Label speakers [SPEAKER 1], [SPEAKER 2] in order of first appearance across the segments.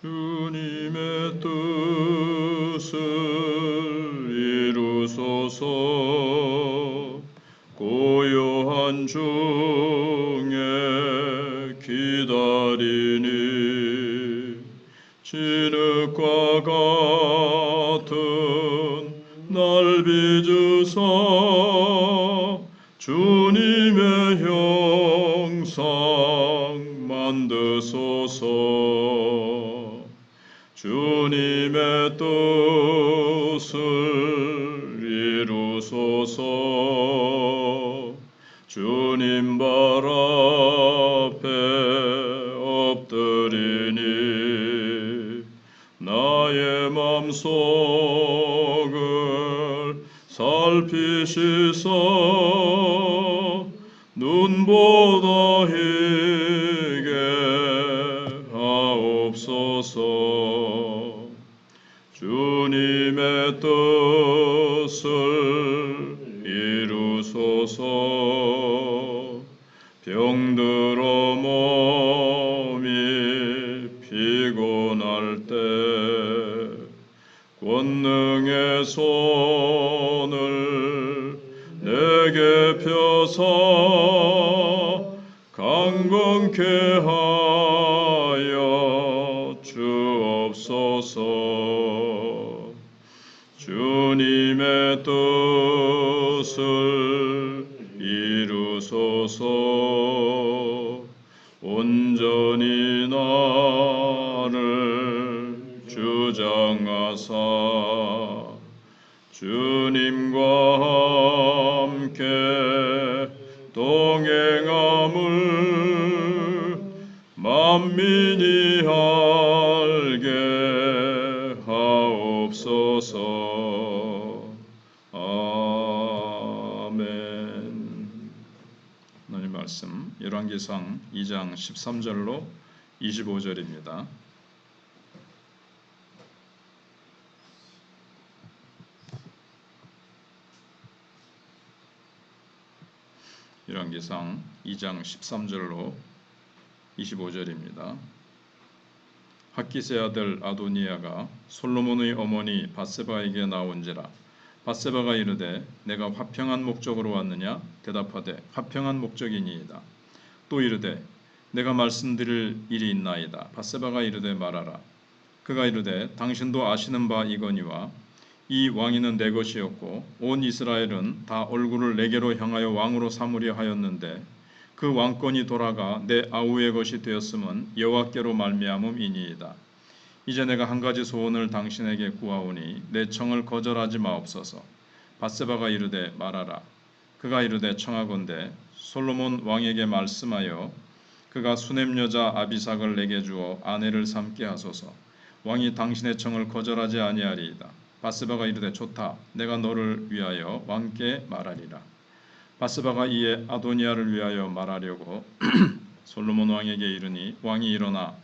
[SPEAKER 1] 주님의 뜻을 이루소서. 고요한 중에 기다리니 진흙과 같은 날 빚으사 주님의 형상 만드소서. 주님의 뜻을 이루소서. 주님 발 앞에 엎드리니 나의 맘속을 살피시사 눈보다 희게 하옵소서. 주님의 뜻을 이루소서. 병들어 몸이 피곤할 때 권능의 손을 내게 펴사 강건케 하여 주옵소서. 주님의 뜻을 이루소서. 온전히 나를 주장하사 주님과 함께 동행함을 만민이 알게 하옵소서. 아멘. 하나님 말씀 열왕기상 2장 13절로 25절입니다. 열왕기상 2장 13절로 25절입니다. 핫기스의 아들 아도니아가 솔로몬의 어머니 밧세바에게 나온지라. 밧세바가 이르되 내가 화평한 목적으로 왔느냐? 대답하되 화평한 목적이니이다. 또 이르되 내가 말씀드릴 일이 있나이다. 밧세바가 이르되 말하라. 그가 이르되 당신도 아시는 바 이거니와 이 왕위는 내 것이었고 온 이스라엘은 다 얼굴을 내게로 향하여 왕으로 삼으려 하였는데 그 왕권이 돌아가 내 아우의 것이 되었음은 여호와께로 말미암음이니이다. 이제 내가 한 가지 소원을 당신에게 구하오니 내 청을 거절하지 마옵소서. 밧세바가 이르되 말하라. 그가 이르되 청하건대 솔로몬 왕에게 말씀하여 그가 수넴 여자 아비삭을 내게 주어 아내를 삼게 하소서. 왕이 당신의 청을 거절하지 아니하리이다. 밧세바가 이르되 좋다. 내가 너를 위하여 왕께 말하리라. 밧세바가 이에 아도니아를 위하여 말하려고 솔로몬 왕에게 이르니 왕이 일어나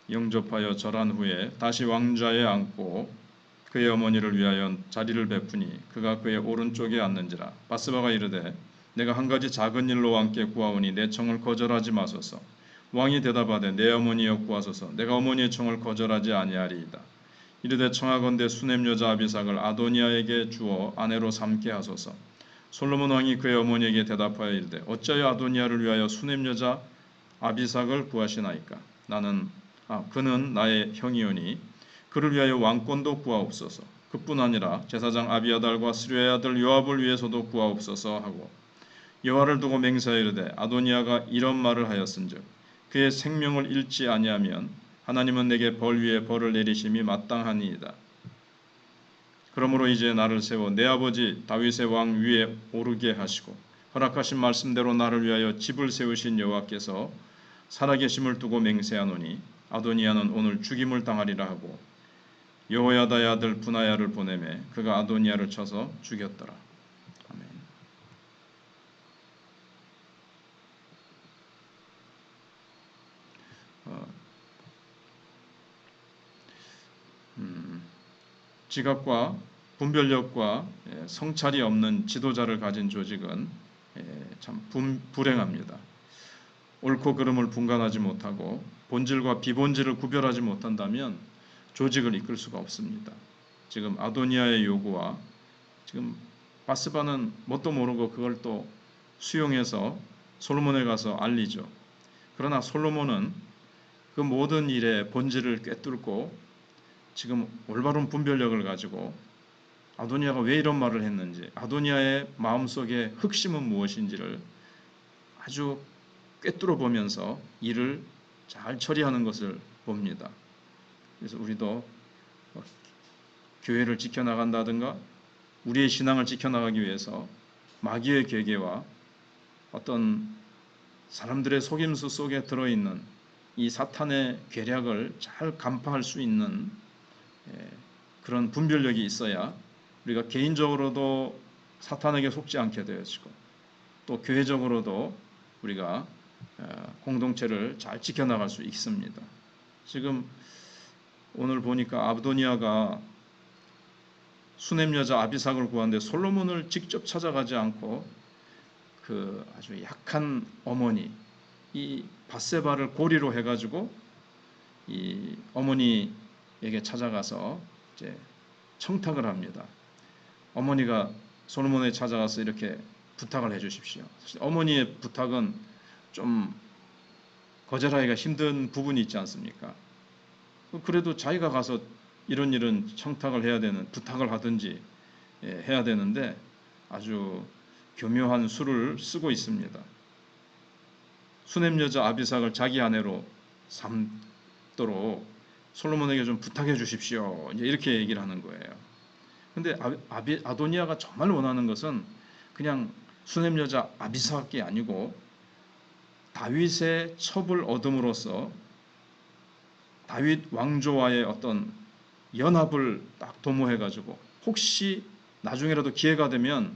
[SPEAKER 1] 영접하여 절한 후에 다시 왕좌에 앉고 그의 어머니를 위하여 자리를 베푸니 그가 그의 오른쪽에 앉는지라. 밧세바가 이르되 내가 한 가지 작은 일로 왕께 구하오니 내 청을 거절하지 마소서. 왕이 대답하되 내 어머니여 구하소서. 내가 어머니의 청을 거절하지 아니하리이다. 이르되 청하건대 수넴 여자 아비삭을 아도니아에게 주어 아내로 삼게 하소서. 솔로몬 왕이 그의 어머니에게 대답하여 이르되 어찌하여 아도니아를 위하여 수넴 여자 아비삭을 구하시나이까? 그는 나의 형이오니 그를 위하여 왕권도 구하옵소서. 그뿐 아니라 제사장 아비아달과 스류의 아들 요압을 위해서도 구하옵소서 하고 여호와를 두고 맹세하여 이르되 아도니아가 이런 말을 하였은즉 그의 생명을 잃지 아니하면 하나님은 내게 벌 위에 벌을 내리심이 마땅하니이다. 그러므로 이제 나를 세워 내 아버지 다윗의 왕 위에 오르게 하시고 허락하신 말씀대로 나를 위하여 집을 세우신 여호와께서 살아계심을 두고 맹세하노니 아도니아는 오늘 죽임을 당하리라 하고 여호야다의 아들 분하야를 보내매 그가 아도니아를 쳐서 죽였더라. 아멘. 지각과 분별력과 성찰이 없는 지도자를 가진 조직은 참 불행합니다. 옳고 그름을 분간하지 못하고 본질과 비본질을 구별하지 못한다면 조직을 이끌 수가 없습니다. 지금 아도니아의 요구와 지금 바스바는 뭣도 모르고 그걸 또 수용해서 솔로몬에 가서 알리죠. 그러나 솔로몬은 그 모든 일의 본질을 꿰뚫고 지금 올바른 분별력을 가지고 아도니아가 왜 이런 말을 했는지, 아도니아의 마음속의 흑심은 무엇인지를 아주 꿰뚫어 보면서 일을 잘 처리하는 것을 봅니다. 그래서 우리도 교회를 지켜나간다든가 우리의 신앙을 지켜나가기 위해서 마귀의 계계와 어떤 사람들의 속임수 속에 들어있는 이 사탄의 계략을 잘 간파할 수 있는 그런 분별력이 있어야 우리가 개인적으로도 사탄에게 속지 않게 되어지고 또 교회적으로도 우리가 공동체를 잘 지켜나갈 수 있습니다. 지금 오늘 보니까 아도니아가 수넴 여자 아비삭을 구하는데 솔로몬을 직접 찾아가지 않고 그 아주 약한 어머니 이 밧세바를 고리로 해가지고 이 어머니에게 찾아가서 이제 청탁을 합니다. 어머니가 솔로몬에 찾아가서 이렇게 부탁을 해주십시오. 어머니의 부탁은 좀 거절하기가 힘든 부분이 있지 않습니까? 그래도 자기가 가서 이런 청탁을 해야 되는 부탁을 하든지 해야 되는데 아주 교묘한 수를 쓰고 있습니다. 수넴 여자 아비삭을 자기 아내로 삼도록 솔로몬에게 좀 부탁해 주십시오. 이제 이렇게 얘기를 하는 거예요. 근데 아도니아가 정말 원하는 것은 그냥 수넴 여자 아비삭이 아니고 다윗의 첩을 얻음으로써 다윗 왕조와의 어떤 연합을 딱 도모해가지고 혹시 나중에라도 기회가 되면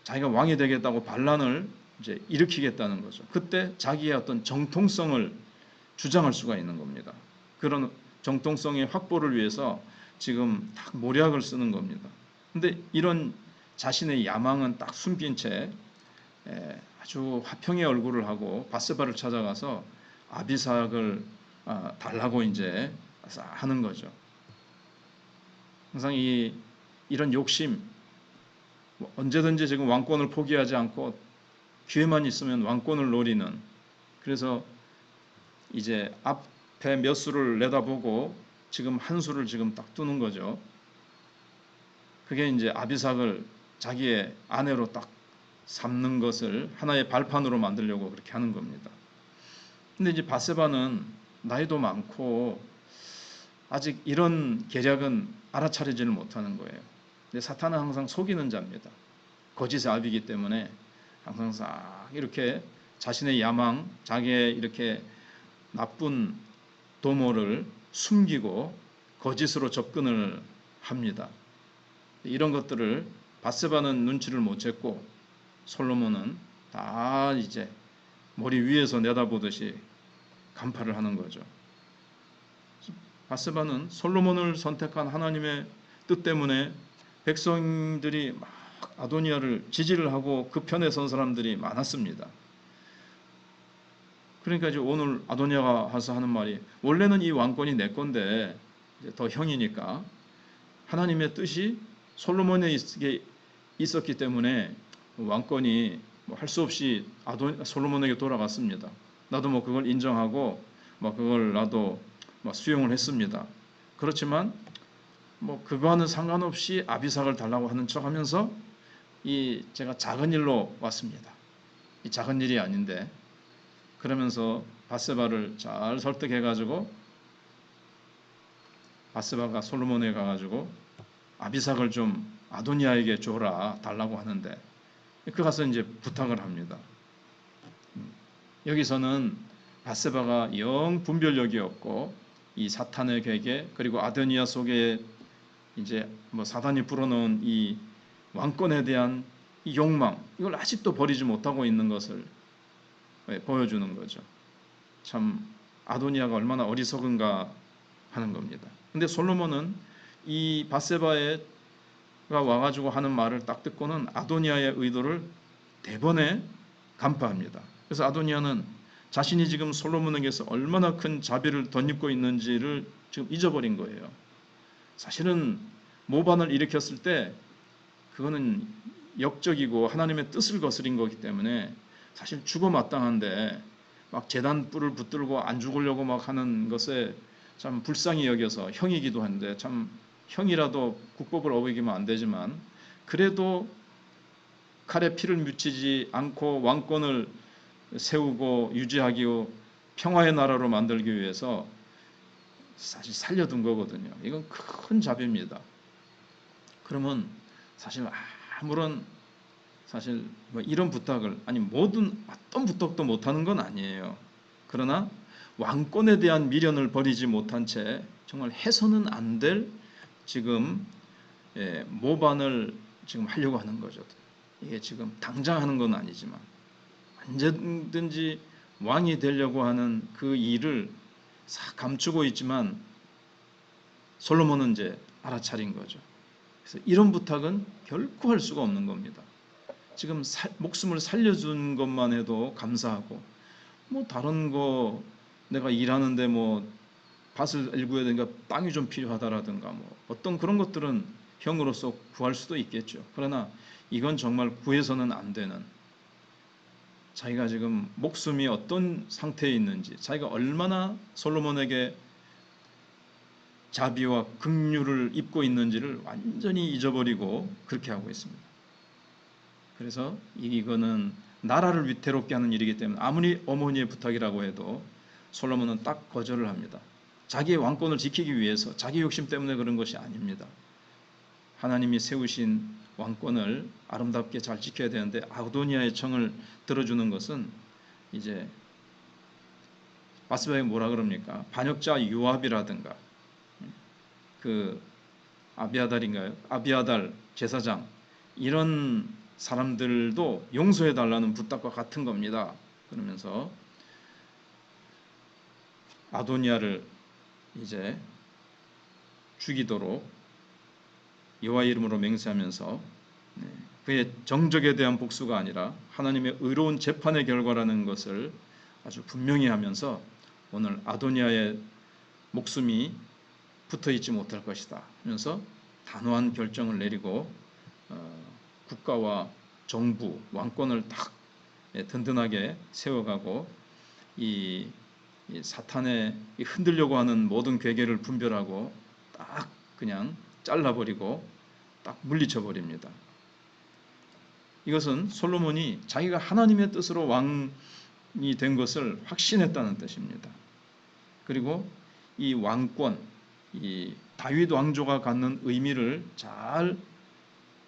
[SPEAKER 1] 자기가 왕이 되겠다고 반란을 이제 일으키겠다는 거죠. 그때 자기의 어떤 정통성을 주장할 수가 있는 겁니다. 그런 정통성의 확보를 위해서 지금 딱 모략을 쓰는 겁니다. 근데 이런 자신의 야망은 딱 숨긴 채 아주 화평의 얼굴을 하고 밧세바를 찾아가서 아비삭을 달라고 이제 하는 거죠. 항상 이런 욕심, 언제든지 지금 왕권을 포기하지 않고 기회만 있으면 왕권을 노리는, 그래서 이제 앞에 몇 수를 내다보고 지금 한 수를 지금 딱 두는 거죠. 그게 이제 아비삭을 자기의 아내로 딱 삼는 것을 하나의 발판으로 만들려고 그렇게 하는 겁니다. 근데 이제 밧세바는 나이도 많고 아직 이런 계략은 알아차리지를 못하는 거예요. 근데 사탄은 항상 속이는 자입니다. 거짓의 압이기 때문에 항상 싹 이렇게 자신의 야망, 자기의 이렇게 나쁜 도모를 숨기고 거짓으로 접근을 합니다. 이런 것들을 밧세바는 눈치를 못 챘고 솔로몬은 다 이제 머리 위에서 내다보듯이 간파를 하는 거죠. 밧세바는 솔로몬을 선택한 하나님의 뜻 때문에 백성들이 막 아도니아를 지지를 하고 그 편에 선 사람들이 많았습니다. 그러니까 이제 오늘 아도니아가 와서 하는 말이, 원래는 이 왕권이 내 건데 더 형이니까 하나님의 뜻이 솔로몬에 있었기 때문에 왕권이 할 수 없이 솔로몬에게 돌아갔습니다. 나도 뭐 그걸 인정하고 뭐 그걸 나도 뭐 수용을 했습니다. 그렇지만 뭐 그거와는 상관없이 아비삭을 달라고 하는 척하면서 제가 작은 일로 왔습니다. 이 작은 일이 아닌데, 그러면서 밧세바를 잘 설득해가지고 밧세바가 솔로몬에 가가지고 아비삭을 좀 아도니아에게 줘라 달라고 하는데 그 가서 이제 부탁을 합니다. 여기서는 밧세바가 영 분별력이 없고 이 사탄의 계계 그리고 아도니아 속에 이제 뭐 사단이 불어넣은 이 왕권에 대한 이 욕망, 이걸 아직도 버리지 못하고 있는 것을 보여주는 거죠. 참 아도니아가 얼마나 어리석은가 하는 겁니다. 근데 솔로몬은 이 밧세바가 와가지고 하는 말을 딱 듣고는 아도니아의 의도를 대번에 간파합니다. 그래서 아도니아는 자신이 지금 솔로몬에게서 얼마나 큰 자비를 덧입고 있는지를 지금 잊어버린 거예요. 사실은 모반을 일으켰을 때 그거는 역적이고 하나님의 뜻을 거스린 거기 때문에 사실 죽어 마땅한데 막 제단 뿔을 붙들고 안 죽으려고 막 하는 것에 참 불쌍히 여겨서 형이기도 한데, 참 형이라도 국법을 어기면 안 되지만 그래도 칼에 피를 묻히지 않고 왕권을 세우고 유지하기, 평화의 나라로 만들기 위해서 사실 살려둔 거거든요. 이건 큰 자비입니다. 그러면 사실 아무런 사실 뭐 이런 부탁을, 아니 모든 어떤 부탁도 못하는 건 아니에요. 그러나 왕권에 대한 미련을 버리지 못한 채 정말 해서는 안 될 지금 모반을 지금 하려고 하는 거죠. 이게 지금 당장 하는 건 아니지만 언제든지 왕이 되려고 하는 그 일을 감추고 있지만 솔로몬은 이제 알아차린 거죠. 그래서 이런 부탁은 결코 할 수가 없는 겁니다. 지금 목숨을 살려준 것만 해도 감사하고, 뭐 다른 거 내가 일하는데 뭐 밭을 일구어야 되니까 땅이 좀 필요하다라든가 뭐 어떤 그런 것들은 형으로서 구할 수도 있겠죠. 그러나 이건 정말 구해서는 안 되는, 자기가 지금 목숨이 어떤 상태에 있는지, 자기가 얼마나 솔로몬에게 자비와 긍휼을 입고 있는지를 완전히 잊어버리고 그렇게 하고 있습니다. 그래서 이거는 나라를 위태롭게 하는 일이기 때문에 아무리 어머니의 부탁이라고 해도 솔로몬은 딱 거절을 합니다. 자기의 왕권을 지키기 위해서, 자기 욕심 때문에 그런 것이 아닙니다. 하나님이 세우신 왕권을 아름답게 잘 지켜야 되는데 아도니아의 청을 들어주는 것은 이제 바스바에 뭐라 그럽니까? 반역자 요압이라든가 그 아비아달인가요? 아비아달 제사장, 이런 사람들도 용서해 달라는 부탁과 같은 겁니다. 그러면서 아도니아를 이제 죽이도록 여호와 이름으로 맹세하면서 그의 정적에 대한 복수가 아니라 하나님의 의로운 재판의 결과라는 것을 아주 분명히 하면서 오늘 아도니아의 목숨이 붙어있지 못할 것이다 하면서 단호한 결정을 내리고 국가와 정부, 왕권을 딱 든든하게 세워가고 이 사탄의 흔들려고 하는 모든 괴계를 분별하고 딱 그냥 잘라버리고 딱 물리쳐버립니다. 이것은 솔로몬이 자기가 하나님의 뜻으로 왕이 된 것을 확신했다는 뜻입니다. 그리고 이 왕권, 이 다윗 왕조가 갖는 의미를 잘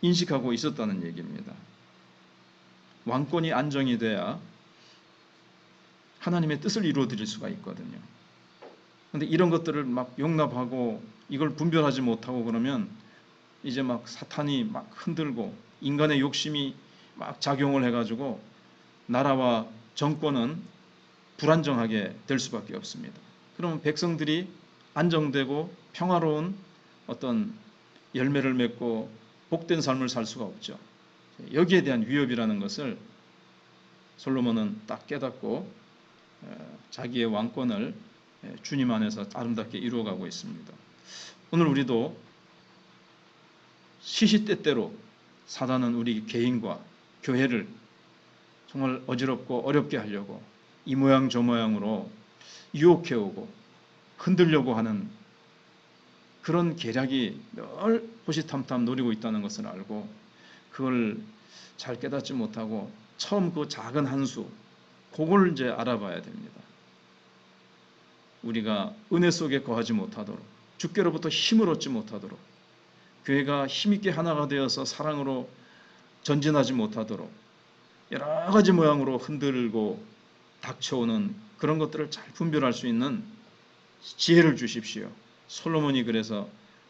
[SPEAKER 1] 인식하고 있었다는 얘기입니다. 왕권이 안정이 돼야 하나님의 뜻을 이루어 드릴 수가 있거든요. 그런데 이런 것들을 막 용납하고 이걸 분별하지 못하고 그러면 이제 막 사탄이 막 흔들고 인간의 욕심이 막 작용을 해가지고 나라와 정권은 불안정하게 될 수밖에 없습니다. 그러면 백성들이 안정되고 평화로운 어떤 열매를 맺고 복된 삶을 살 수가 없죠. 여기에 대한 위협이라는 것을 솔로몬은 딱 깨닫고 자기의 왕권을 주님 안에서 아름답게 이루어가고 있습니다. 오늘 우리도 시시때때로 사단은 우리 개인과 교회를 정말 어지럽고 어렵게 하려고 이 모양 저 모양으로 유혹해오고 흔들려고 하는 그런 계략이 늘 호시탐탐 노리고 있다는 것을 알고 그걸 잘 깨닫지 못하고 처음 그 작은 한 수, 그걸 이제 알아봐야 됩니다. 우리가 은혜 속에 거하지 못하도록, 주께로부터 힘을 얻지 못하도록, 교회가 힘있게 하나가 되어서 사랑으로 전진하지 못하도록 여러 가지 모양으로 흔들고 닥쳐오는 그런 것들을 잘 분별할 수 있는 지혜를 주십시오. 솔로몬이 그래서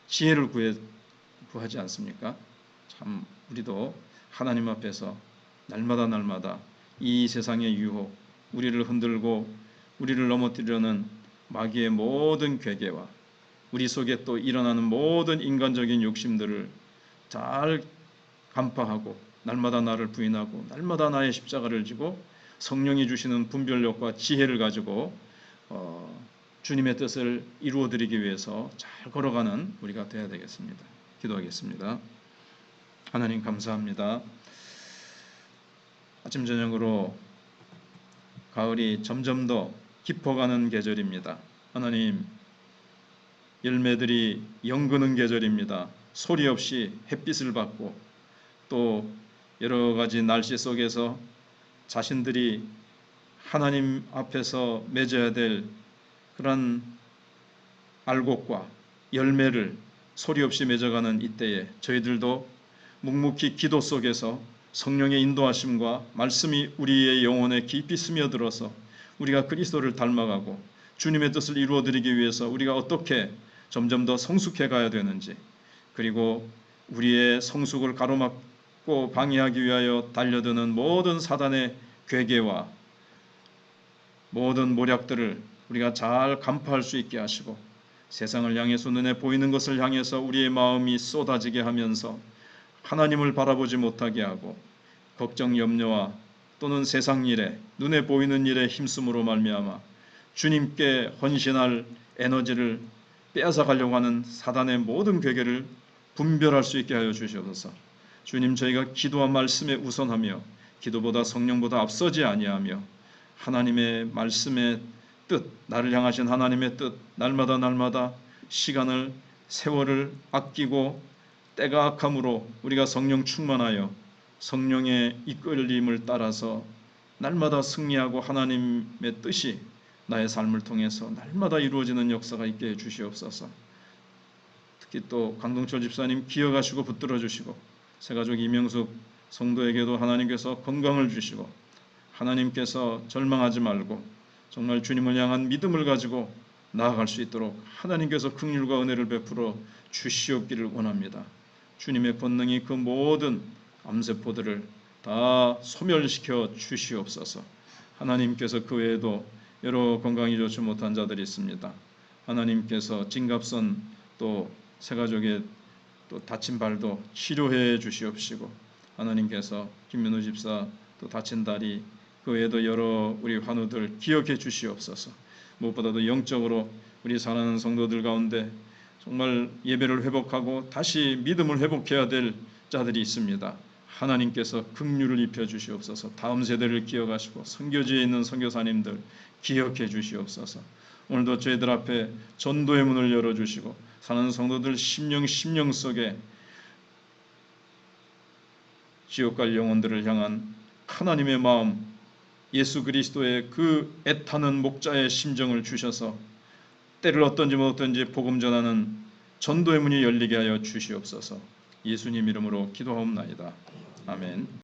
[SPEAKER 1] 지혜를 구하지 않습니까? 참 우리도 하나님 앞에서 날마다 이 세상의 유혹, 우리를 흔들고 우리를 넘어뜨리려는 마귀의 모든 괴계와 우리 속에 또 일어나는 모든 인간적인 욕심들을 잘 간파하고 날마다 나를 부인하고 날마다 나의 십자가를 지고 성령이 주시는 분별력과 지혜를 가지고 주님의 뜻을 이루어드리기 위해서 잘 걸어가는 우리가 되어야 되겠습니다. 기도하겠습니다. 하나님 감사합니다. 아침 저녁으로 가을이 점점 더 깊어가는 계절입니다. 하나님, 열매들이 연그는 계절입니다. 소리 없이 햇빛을 받고 또 여러 가지 날씨 속에서 자신들이 하나님 앞에서 맺어야 될 그런 알곡과 열매를 소리 없이 맺어가는 이때에 저희들도 묵묵히 기도 속에서 성령의 인도하심과 말씀이 우리의 영혼에 깊이 스며들어서 우리가 그리스도를 닮아가고 주님의 뜻을 이루어드리기 위해서 우리가 어떻게 점점 더 성숙해 가야 되는지, 그리고 우리의 성숙을 가로막고 방해하기 위하여 달려드는 모든 사단의 괴계와 모든 모략들을 우리가 잘 간파할 수 있게 하시고 세상을 향해서 눈에 보이는 것을 향해서 우리의 마음이 쏟아지게 하면서 하나님을 바라보지 못하게 하고 걱정 염려와 또는 세상 일에 눈에 보이는 일에 힘쓰므로 말미암아 주님께 헌신할 에너지를 빼앗아 가려고 하는 사단의 모든 괴계를 분별할 수 있게 하여 주시옵소서. 주님, 저희가 기도와 말씀에 우선하며 기도보다 성령보다 앞서지 아니하며 하나님의 말씀의 뜻, 나를 향하신 하나님의 뜻, 날마다 시간을 세월을 아끼고 때가 악함으로 우리가 성령 충만하여 성령의 이끌림을 따라서 날마다 승리하고 하나님의 뜻이 나의 삶을 통해서 날마다 이루어지는 역사가 있게 해주시옵소서. 특히 또 강동철 집사님 기억하시고 붙들어 주시고 새가족 이명숙 성도에게도 하나님께서 건강을 주시고 하나님께서 절망하지 말고 정말 주님을 향한 믿음을 가지고 나아갈 수 있도록 하나님께서 긍휼과 은혜를 베풀어 주시옵기를 원합니다. 주님의 권능이 그 모든 암세포들을 다 소멸시켜 주시옵소서. 하나님께서 그 외에도 여러 건강이 좋지 못한 자들이 있습니다. 하나님께서 진갑선 또 새가족의 또 다친 발도 치료해 주시옵시고 하나님께서 김민우 집사 또 다친 다리 그 외에도 여러 우리 환우들 기억해 주시옵소서. 무엇보다도 영적으로 우리 사랑하는 성도들 가운데 정말 예배를 회복하고 다시 믿음을 회복해야 될 자들이 있습니다. 하나님께서 긍휼을 입혀 주시옵소서. 다음 세대를 기억하시고 선교지에 있는 선교사님들 기억해 주시옵소서. 오늘도 저희들 앞에 전도의 문을 열어주시고 사는 성도들 심령 속에 지옥 갈 영혼들을 향한 하나님의 마음, 예수 그리스도의 그 애타는 목자의 심정을 주셔서 때를 어떤지 복음 전하는 전도의 문이 열리게 하여 주시옵소서. 예수님 이름으로 기도하옵나이다. 아멘.